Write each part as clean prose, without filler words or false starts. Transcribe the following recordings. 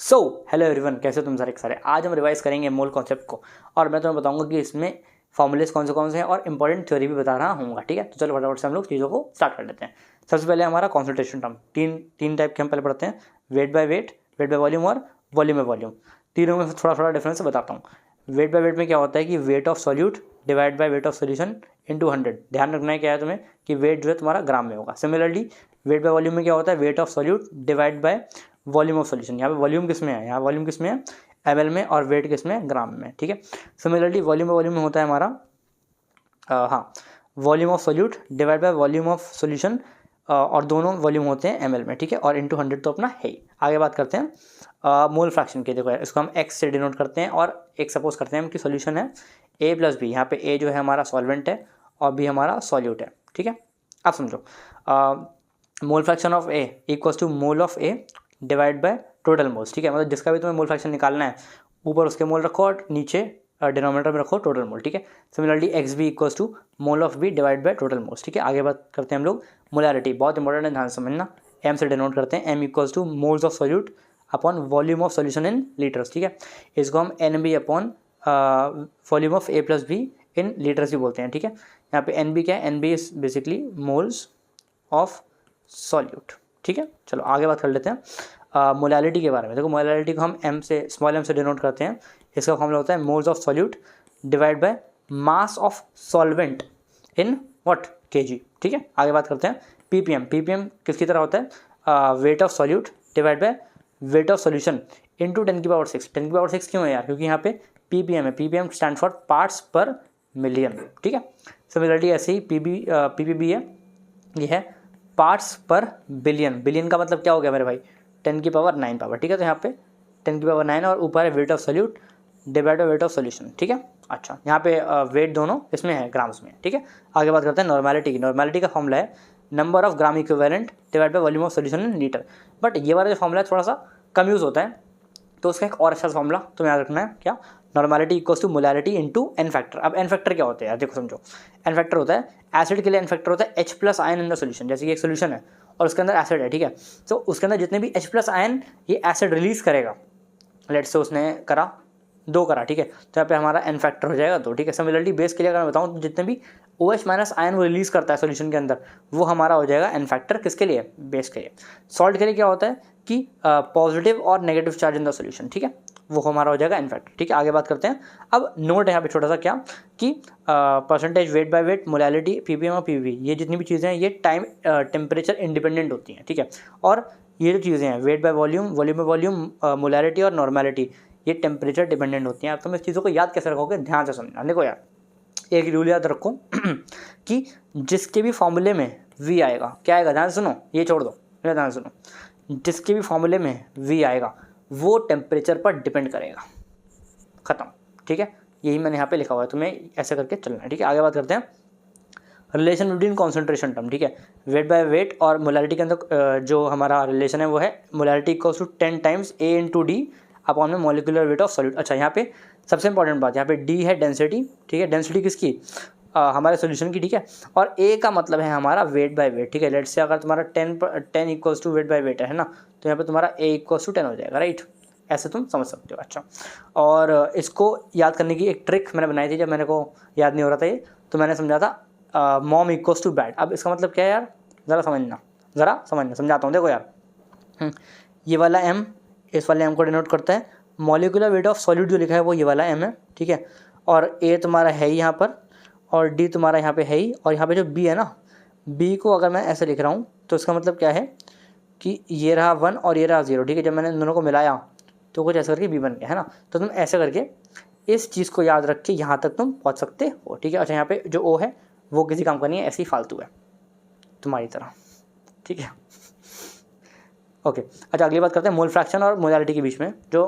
So hello everyone, कैसे तुम सारे आज हम रिवाइज करेंगे मोल कॉन्सेप्ट को और मैं तुम्हें बताऊंगा कि इसमें फॉर्मूलेस कौन से हैं और इंपॉर्टेंट थ्योरी भी बता रहा हूँ। ठीक है, तो चलो फटाफट से हम लोग चीज़ों को स्टार्ट कर लेते हैं। सबसे पहले हमारा कॉन्सेंट्रेशन टर्म तीन टाइप के हम पहले पढ़ते हैं, wait by wait, weight by volume और वॉल्यूम बाय वॉल्यूम। तीनों में थोड़ा डिफरेंस बताता हूँ। वेट बाय वेट में क्या होता है कि wait of solute divide by weight of solution into 100। ध्यान रखना है क्या है तुम्हें कि वेट जो है तुम्हारा ग्राम में होगा। सिमिलरली वेट बाय वॉल्यूम में क्या होता है, wait of solute divide by volume of solution. यहाँ पे वॉल्यूम किस में है, यहाँ वॉल्यूम किस में है, ml में, और वेट किस में है, ग्राम में। ठीक है, सिमिलरली वॉल्यूम बाय वॉल्यूम में होता है हमारा volume of solute divide by volume of solution, और दोनों वॉल्यूम होते हैं ml में। ठीक है, और इंटू 100 तो अपना है ही। आगे बात करते हैं मोल फ्रैक्शन की। देखो यार, इसको हम x से डिनोट करते हैं और एक सपोज करते हैं हम कि सोल्यूशन है a प्लस बी। यहाँ पे a जो है हमारा सॉल्वेंट है और b हमारा सॉल्यूट है। ठीक है, आप समझो mole fraction of a equals to mole of a divide by total moles. ठीक है, मतलब जिसका भी तुम्हें मोल फ्रैक्शन निकालना है ऊपर उसके मोल रखो और नीचे डिनोमिनेटर में रखो टोटल मोल। ठीक है, similarly X B equals to mole of B divide by total moles. ठीक है, आगे बात करते हैं हम लोग मोलैरिटी। बहुत इंपॉर्टेंट है, ध्यान समझना। एम से डिनोट करते हैं, M equals to moles of solute upon volume of solution in litres. ठीक है, इसको हम N B upon volume of A plus B in litres भी बोलते हैं। ठीक है, यहाँ पे एन बी क्या है, N B is basically moles of solute. ठीक है, चलो आगे बात कर लेते हैं मोलैलिटी के बारे में। देखो मोलैलिटी को हम एम से स्मॉल एम से डिनोट करते हैं। इसका फॉर्मूला होता है moles of solute divide by mass of solvent in what, KG. ठीक है, आगे बात करते हैं पीपीएम। पीपीएम किसकी तरह होता है, wait of solute divide by weight of solution into 10 की पावर 6। 10 की पावर 6 क्यों है यार, क्योंकि यहाँ पे पीपीएम है। पीपीएम स्टैंड फॉर पार्ट्स पर मिलियन। ठीक है, सिमिलरली ऐसे ही पीपीबी है, ये है पार्ट्स पर बिलियन। बिलियन का मतलब क्या हो गया मेरे भाई, 10 की पावर 9 पावर। ठीक है, तो यहाँ पे 10 की पावर 9 और ऊपर है wait of solute divide by weight of solution. ठीक है, अच्छा यहाँ पे वेट दोनों इसमें है, ग्राम्स में। ठीक है, आगे बात करते हैं नॉर्मेलिटी की। नॉर्मेलिटी का फॉर्मूला है number of gram equivalent divide by volume of solution in litre. But ये वाला जो फॉर्मूला है थोड़ा सा कम यूज़ होता है, तो उसका एक और अच्छा फॉर्मूला तो याद रखना है, क्या, normality equals to molarity into N factor. अब एन फैक्टर क्या होता है यार, देखो समझो। एन फैक्टर होता है एसिड के लिए, एन फैक्टर होता है H plus ion in the solution. जैसे कि एक सोल्यूशन है और उसके अंदर एसिड है। ठीक है, तो उसके अंदर जितने भी H प्लस आयन ये एसिड रिलीज करेगा, लेट्स से उसने करा 2 करा। ठीक है, तो यहाँ पे हमारा एन फैक्टर हो जाएगा 2। ठीक है, सिमिलरली बेस के लिए अगर मैं बताऊँ तो जितने भी OH माइनस आयन वो रिलीज करता है सोल्यूशन के अंदर, वो हमारा हो जाएगा एन फैक्टर। किसके लिए, बेस के लिए। सॉल्ट के लिए क्या होता है कि पॉजिटिव और negative charge in the solution. ठीक है, वो हमारा हो जाएगा एन फैक्टर। ठीक है, आगे बात करते हैं। अब नोट है यहाँ पे छोटा सा, क्या कि percentage wait by wait, molality, ppm और पीवी, ये जितनी भी चीज़ें हैं ये टाइम टेम्परेचर इंडिपेंडेंट होती हैं। ठीक है, और ये जो चीज़ें हैं weight by volume, volume by volume, molality और नॉर्मेलिटी, ये टेम्परेचर डिपेंडेंट होती हैं। आप तुम इस चीज़ों को याद कैसे रखोगे, ध्यान से समझना। देखो यार, एक रूल याद रखो कि जिसके भी फॉर्मूले में वी आएगा, क्या आएगा, ध्यान सुनो, ये छोड़ दो, ध्यान सुनो, जिसके भी फॉर्मूले में वी आएगा वो टेम्परेचर पर डिपेंड करेगा। ख़त्म। ठीक है, यही मैंने यहाँ पे लिखा हुआ है, तुम्हें ऐसे करके चलना है। ठीक है, आगे बात करते हैं रिलेशन बिटवीन कॉन्सेंट्रेशन टर्म। ठीक है, वेट बाय वेट और मोलैलिटी के अंदर जो हमारा रिलेशन है वो है molality equals to 10 times A into D upon में मोलिकुलर वेट ऑफ सॉल्यूट। अच्छा, यहाँ पे सबसे इंपॉर्टेंट बात, यहाँ पे D है डेंसिटी। ठीक है, डेंसिटी किसकी, हमारे सोल्यूशन की। ठीक है, और A का मतलब है हमारा वेट बाय वेट। ठीक है, लेट्स से अगर तुम्हारा 10 equals to weight by weight है ना, तो यहाँ पे तुम्हारा A इक्वल्स टू 10 हो जाएगा, राइट। ऐसे तुम समझ सकते हो। अच्छा, और इसको याद करने की एक ट्रिक मैंने बनाई थी, जब मैंने को याद नहीं हो रहा था ये, तो मैंने समझा था मॉम इक्वल्स टू बैड। अब इसका मतलब क्या है यार, ज़रा समझना, समझाता हूँ। देखो यार, ये वाला M इस वाले M को डिनोट करता है, मॉलिकुलर वेट ऑफ सॉल्यूट जो लिखा है वो ये वाला M है। ठीक है, और A तुम्हारा है ही यहाँ पर, और D तुम्हारा यहाँ पे है ही, और यहाँ पे जो B है ना, B को अगर मैं ऐसे लिख रहा हूँ तो इसका मतलब क्या है कि ये रहा 1 और ये रहा 0। ठीक है, जब मैंने इन दोनों को मिलाया तो कुछ ऐसा करके B बन गया, है ना। तो तुम ऐसे करके इस चीज़ को याद रख के यहाँ तक तुम पहुँच सकते हो। ठीक है, अच्छा यहाँ पे जो O है वो किसी काम का नहीं है, ऐसे ही फालतू है तुम्हारी तरह। ठीक है, ओके। अच्छा, अगली बात करते हैं मोल फ्रैक्शन और मोलैलिटी के बीच में जो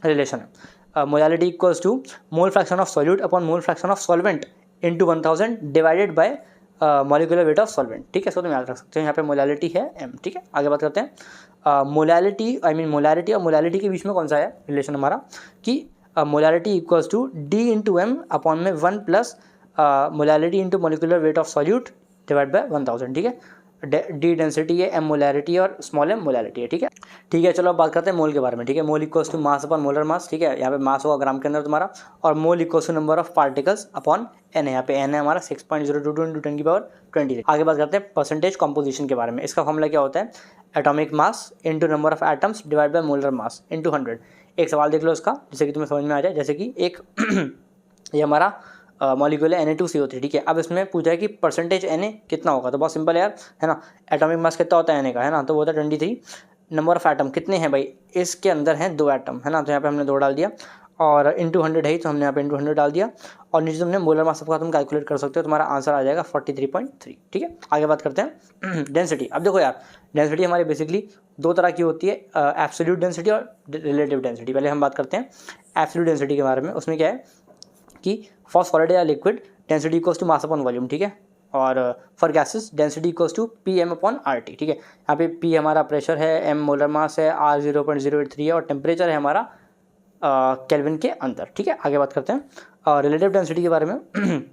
रिलेशन है। Molality equals to mole fraction of solute upon mole fraction of solvent into 1000 divided by molecular weight of solvent. ठीक है, इसको तुम याद रख सकते हो। यहाँ पे मोलैलिटी है M। ठीक है, आगे बात करते हैं मोलैलिटी मोलैरिटी और मोलैलिटी के बीच में कौन सा है रिलेशन हमारा, कि molality equals to D into M upon में 1 plus molality into molecular weight of solute divide by 1000। ठीक है, डी डेंसिटी है, एम मोलैरिटी और स्मॉल एम मोलैरिटी है। ठीक है, ठीक है, चलो अब बात करते हैं मोल के बारे में। ठीक है, mole equals to mass upon molar mass. ठीक है, यहाँ पे मास होगा ग्राम के अंदर तुम्हारा, और mole equals to number of particles upon N है। यहाँ पे एन है हमारा 6.022 × 10⁻23। आगे बात करते हैं परसेंटेज कॉम्पोजिशन के बारे में। इसका फॉर्मूला क्या होता है, atomic mass into number of atoms divide by molar mass into 100। एक सवाल देख लो इसका, जैसे कि तुम्हें समझ में आ जाए। जैसे कि एक ये हमारा मॉलिक्यूल है Na2CO3। ठीक है, अब इसमें पूछा है कि परसेंटेज Na कितना होगा, तो बहुत सिंपल है यार, है ना। एटॉमिक मास कितना होता है Na का, है ना, तो वो होता है 23। नंबर ऑफ एटम कितने हैं भाई, इसके अंदर हैं 2 एटम, है ना, तो यहाँ पे हमने 2 डाल दिया, और इंटू 100 है तो हमने यहाँ पे इंटू 100 डाल दिया, और नीचे तुमने मोलर मास का तुम कैलकुलेट कर सकते हो, तुम्हारा आंसर आ जाएगा 43.3। ठीक है, आगे बात करते हैं डेंसिटी। अब देखो यार, डेंसिटी हमारी बेसिकली 2 तरह की होती है, एब्सोल्यूट डेंसिटी और रिलेटिव डेंसिटी। पहले हम बात करते हैं एब्सोल्यूट डेंसिटी के बारे में। उसमें क्या है कि फॉर सॉलिड या liquid density equals to mass upon volume. ठीक है, और for gases density equals to PM upon RT। ठीक है, यहाँ पे P हमारा प्रेशर है, M मोलर मास है, R 0.083 है, और टेम्परेचर है हमारा केल्विन के अंदर। ठीक है, आगे बात करते हैं रिलेटिव डेंसिटी के बारे में।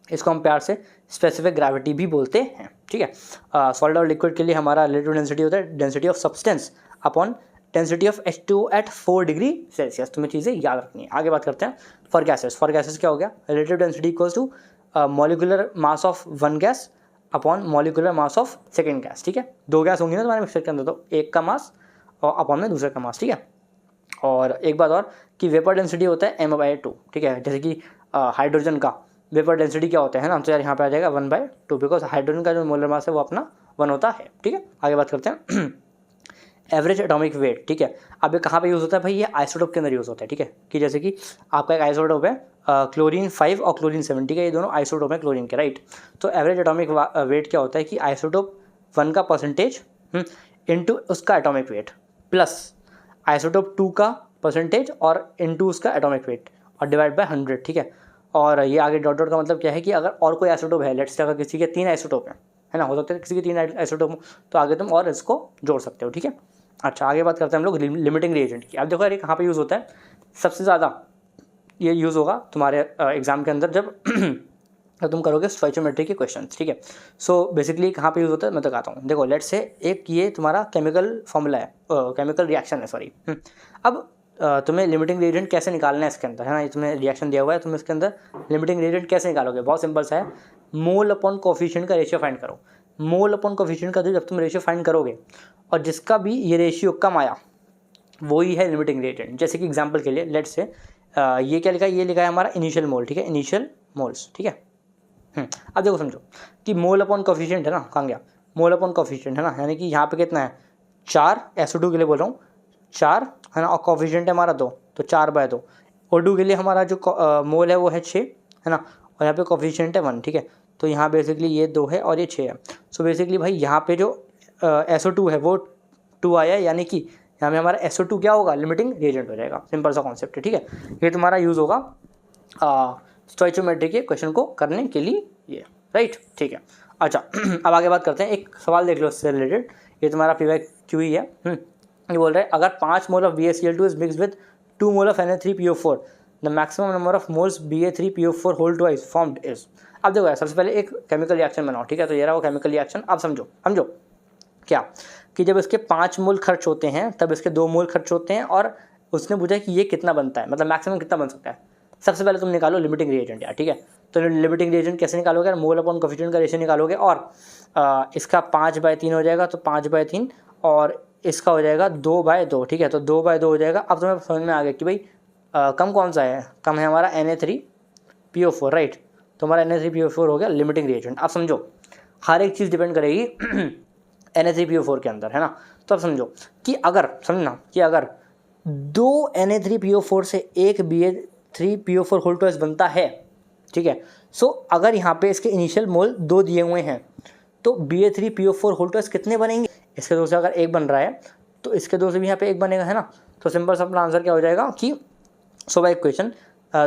इसको हम प्यार से स्पेसिफिक ग्रेविटी भी बोलते हैं। ठीक है, सॉलिड और लिक्विड के लिए हमारा रिलेटिव डेंसिटी होता है density of substance upon density of H2O at 4 degree Celsius. तुम्हें चीज़ें याद रखनी है। आगे बात करते हैं फॉर गैसेस। फॉर गैसेस क्या हो गया, relative density equals to molecular mass of one gas upon molecular mass of second gas. ठीक है, 2 गैस होंगी ना तुम्हारे मिक्सचर के अंदर, तो एक का मास और अपॉन में दूसरे का मास। ठीक है, और एक बात और कि वेपर डेंसिटी होता है m/2। ठीक है, जैसे कि हाइड्रोजन का वेपर डेंसिटी क्या होता है ना, तो यार यहाँ पे आ जाएगा 1/2, बिकॉज हाइड्रोजन का जो मोलर मास है वो अपना 1 होता है। ठीक है, आगे बात करते हैं एवरेज एटॉमिक वेट। ठीक है, अब ये कहाँ पे यूज़ होता है भाई, ये आइसोटोप के अंदर यूज़ होता है। ठीक है, कि जैसे कि आपका एक आइसोटोप है क्लोरीन 5 और क्लोरीन 7। ठीक है, ये दोनों आइसोटोप है क्लोरीन के, राइट। तो एवरेज एटॉमिक वेट क्या होता है कि आइसोटोप 1 का परसेंटेज इंटू उसका एटॉमिक वेट प्लस आइसोटोप 2 का परसेंटेज और इंटू उसका एटॉमिक वेट और डिवाइड बाय 100। ठीक है, और ये आगे डॉट डॉट का मतलब क्या है कि अगर और कोई आइसोटोप है, लेट्स से अगर किसी के 3 आइसोटोप है ना, हो सकता है किसी के 3 आइसोटोप, तो आगे तुम और इसको जोड़ सकते हो। ठीक है, अच्छा आगे बात करते हैं हम लोग लिमिटिंग रिएजेंट की। अब देखो यार, कहाँ पे यूज़ होता है, सबसे ज़्यादा ये यूज़ होगा तुम्हारे एग्जाम के अंदर जब तुम करोगे स्टोइचोमेट्री के क्वेश्चन। ठीक है, सो बेसिकली कहाँ पे यूज़ होता है मैं बताता हूँ। देखो लेट्स से एक ये तुम्हारा केमिकल फॉर्मूला है, केमिकल रिएक्शन है, सॉरी। अब तुम्हें लिमिटिंग रिएजेंट कैसे निकालना है इसके अंदर, है ना, ये तुम्हें रिएक्शन दिया हुआ है, तुम इसके अंदर लिमिटिंग रिएजेंट कैसे निकालोगे, बहुत सिंपल सा है, मोल अपॉन कोफिशिएंट का रेशियो फाइंड करो। मोल अपॉन कोफिशिएंट का जो जब तुम रेशियो फाइंड करोगे और जिसका भी ये रेशियो कम आया वही है लिमिटिंग रिएजेंट। जैसे कि एग्जांपल के लिए लेट्स से ये क्या लिखा है, ये लिखा है हमारा इनिशियल मोल। ठीक है, इनिशियल मोल्स। ठीक है, अब देखो समझो कि मोल अपॉन कोफिशिएंट है ना, कहाँ गया, मोल अपॉन कोफिशिएंट है ना, यानी कि यहाँ पे कितना है 4, SO2 के लिए बोल रहा हूँ 4, है ना, और कोफिशिएंट है हमारा 2, तो 4/2। O2 के लिए हमारा जो मोल है वो है 6, है ना, और यहाँ पे कोफिशिएंट है 1। ठीक है, तो यहाँ बेसिकली ये 2 है और ये 6 है। सो बेसिकली भाई यहाँ पे जो SO2 है वो 2 आया है, यानी कि यहाँ पे हमारा SO2 क्या होगा, लिमिटिंग रिएजेंट हो जाएगा। सिंपल सा कॉन्सेप्ट है। ठीक है, ये तुम्हारा यूज़ होगा स्टोइचोमेट्री के क्वेश्चन को करने के लिए, ये राइट। ठीक है, अच्छा अब आगे बात करते हैं, एक सवाल देख लो इससे रिलेटेड, ये तुम्हारा PYQ ही है। ये बोल रहा है अगर 5 mole of BaCl2 is mixed with 2 mole of Na3PO4 the maximum number of moles Ba3PO4 whole twice formed is. अब देखो यार, सबसे पहले एक केमिकल रिएक्शन बनाओ। ठीक है, तो ये रहा वो केमिकल रिएक्शन। अब समझो क्या कि जब इसके 5 मोल खर्च होते हैं तब इसके 2 मोल खर्च होते हैं, और उसने पूछा कि ये कितना बनता है, मतलब मैक्सिमम कितना बन सकता है। सबसे पहले तुम निकालो लिमिटिंग रिएजेंट यार। ठीक है, तो लिमिटिंग रिएजेंट कैसे निकालोगे यार, मोल अपॉन कोफिशिएंट का रेशियो निकालोगे, और इसका 5/3 हो जाएगा, तो 5/3, और इसका हो जाएगा 2/2। ठीक है, तो 2/2 हो जाएगा। अब तुम्हें समझ में आ गया कि भाई कम कौन सा है, कम है हमारा Na3PO4, राइट। तो हमारा Na3PO4 हो गया लिमिटिंग रिएजेंट। अब समझो हर एक चीज़ डिपेंड करेगी Na3PO4 के अंदर, है ना। तो अब समझो कि अगर समझना कि अगर 2 Na3PO4 से एक Ba3PO4 होल ट्वाइस बनता है, ठीक है, सो अगर यहाँ पे इसके इनिशियल मोल 2 दिए हुए हैं तो Ba3PO4 होल ट्वाइस कितने बनेंगे, इसके 2 से अगर 1 बन रहा है तो इसके 2 से भी यहाँ पे 1 बनेगा, है ना। तो सिंपल सा अपना आंसर क्या हो जाएगा कि so by equation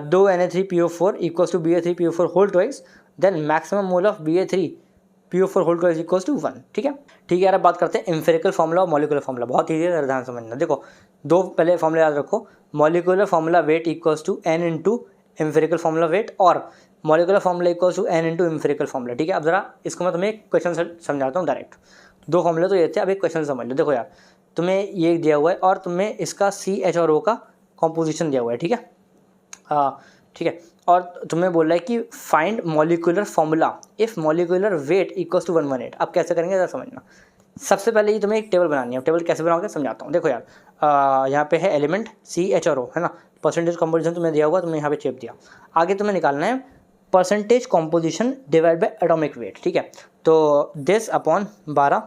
2 Na3PO4 equals to Ba3PO4 whole twice, then maximum mole of Ba3PO4 whole twice equals to 1। ठीक है यार, अब बात करते हैं एम्पिरिकल फार्मूला और मॉलिक्यूलर फार्मूला। बहुत ईजी है, ध्यान समझना। देखो 2 पहले फार्मूला याद रखो, molecular formula weight equals to N into empirical formula weight और molecular formula equals to n into empirical formula, ठीक है। अब जरा इसको मैं तुम्हें एक क्वेश्चन से समझाता हूँ डायरेक्ट। दो फॉर्मूले तो ये थे, अब एक क्वेश्चन समझ लो। देखो यार, तुम्हें ये दिया हुआ है और तुम्हें इसका CH और O का कॉम्पोजिशन दिया हुआ है, ठीक है। ठीक है, और तुम्हें बोल रहा है कि find molecular formula if molecular weight equals to 118। अब कैसे करेंगे जरा समझना। सबसे पहले ये तुम्हें एक टेबल बनानी है। टेबल कैसे बनाओगे समझाता हूँ। देखो यार, यहाँ पे है एलिमेंट CH और O, है ना। परसेंटेज कॉम्पोजिशन तुम्हें दिया हुआ, तुमने यहाँ पे चेप दिया। आगे तुम्हें निकालना है percentage composition divide by atomic weight, ठीक है। तो 10 अपॉन 12,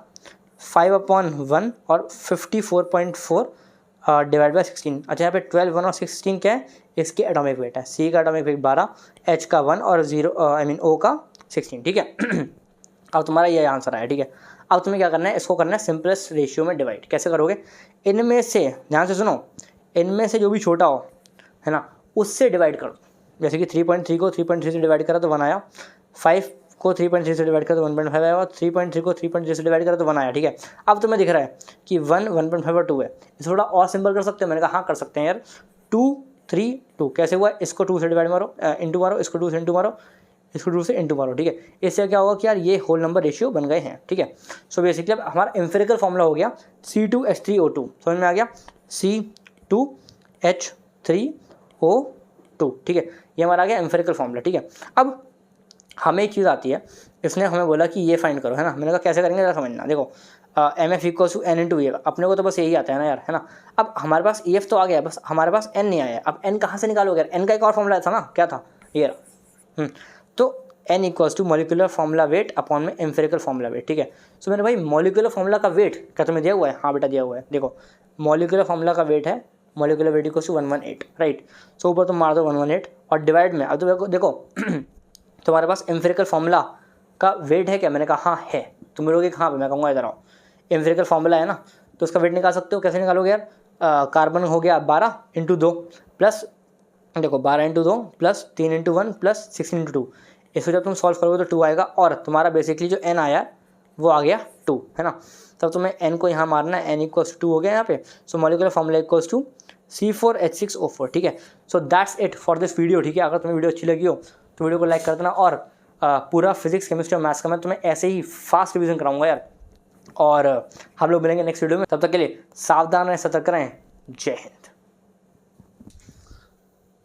5 अपॉन 1 और 54.4 डिवाइड बाई 16। अच्छा, यहाँ पे 12, 1 और 16 क्या है, इसकी एटॉमिक वेट है। C का एटॉमिक वेट 12, H का 1 और 0 O का 16, ठीक है। अब तुम्हारा ये आंसर आया, ठीक है। अब तुम्हें क्या करना है, इसको करना है सिंपलेस्ट रेशियो में डिवाइड। कैसे करोगे, इनमें से, ध्यान से सुनो, इनमें से जो भी छोटा हो, है ना, उससे डिवाइड करो। जैसे कि 3.3 को 3.3 से डिवाइड करा तो 1 आया, 5 को 3.3 से डिवाइड करा तो 1.5 आया, और 3.3 को 3.3 से डिवाइड करा तो 1 आया, ठीक है। अब तुम्हें दिख रहा है कि 1, 1.5 और 2 है। इसे थोड़ा और सिंपल कर सकते हो। मैंने कहा हाँ कर सकते हैं यार। 2, 3, 2 कैसे हुआ, इसको 2 से डिवाइड मारो, इंटू मारो, इसको 2 से इंटू मारो, इसको 2 से इंटू मारो, ठीक है। इससे क्या होगा कि यार ये होल नंबर रेशियो बन गए हैं, ठीक है। सो बेसिकली अब हमारा एम्फेरिकल फॉर्मूला हो गया C2H3O2। समझ में आ गया, C2H3O2, ठीक है। ये हमारा आ गया एम्फेरिकल फॉर्मूला, ठीक है। अब हमें एक चीज़ आती है, इसने हमें बोला कि ये फाइंड करो, है ना। मैंने कहा कैसे करेंगे जरा समझना। देखो MF equals to N into EF, अपने को तो बस यही आता है ना यार, है ना। अब हमारे पास EF तो आ गया, बस हमारे पास N नहीं आया। अब N कहाँ से निकालोगे यार, N का एक और फॉर्मूला था ना, क्या था ये तो N equals to molecular formula weight upon में एम्फेरिकल फार्मूला वेट, ठीक है। सो मैंने भाई मॉलिकुलर फार्मूला का वेट क्या तुम्हें दिया हुआ है, हाँ बेटा दिया हुआ है। देखो मॉलिकुलर फार्मूला का वेट है, molecular weight equals to 118, right. So ऊपर तुम मार दो 118 और डिवाइड में। अब तो देखो तुम्हारे पास एम्फेरिकल फार्मूला का वेट है क्या, मैंने कहा हाँ है। तुम बोलोगे कहाँ पे, मैं कहूँगा इधर आओ। एम्फेरिकल फार्मूला है ना, तो उसका वेट निकाल सकते हो। कैसे निकालोगे यार, कार्बन हो गया 12 इंटू 2 प्लस, देखो 12 into 2 plus 3 into 1 plus 16 into 2। इसको जब तुम सॉल्व करोगे तो 2 आएगा, और तुम्हारा बेसिकली जो N आया वो आ गया 2, है ना। तब तुम्हें N को यहाँ मारना है, N इक्वल्स 2 हो गया यहाँ पे। So molecular formula equals to C4H6O4, ठीक है। So that's it for this video, ठीक है। अगर तुम्हें वीडियो अच्छी लगी हो तो वीडियो को लाइक कर देना, और पूरा फिजिक्स केमिस्ट्री और मैथ्स का मैं तुम्हें ऐसे ही फास्ट रिवीजन कराऊंगा यार। और हम लोग मिलेंगे नेक्स्ट वीडियो में, तब तक के लिए सावधान रहें, सतर्क रहें। जय हिंद।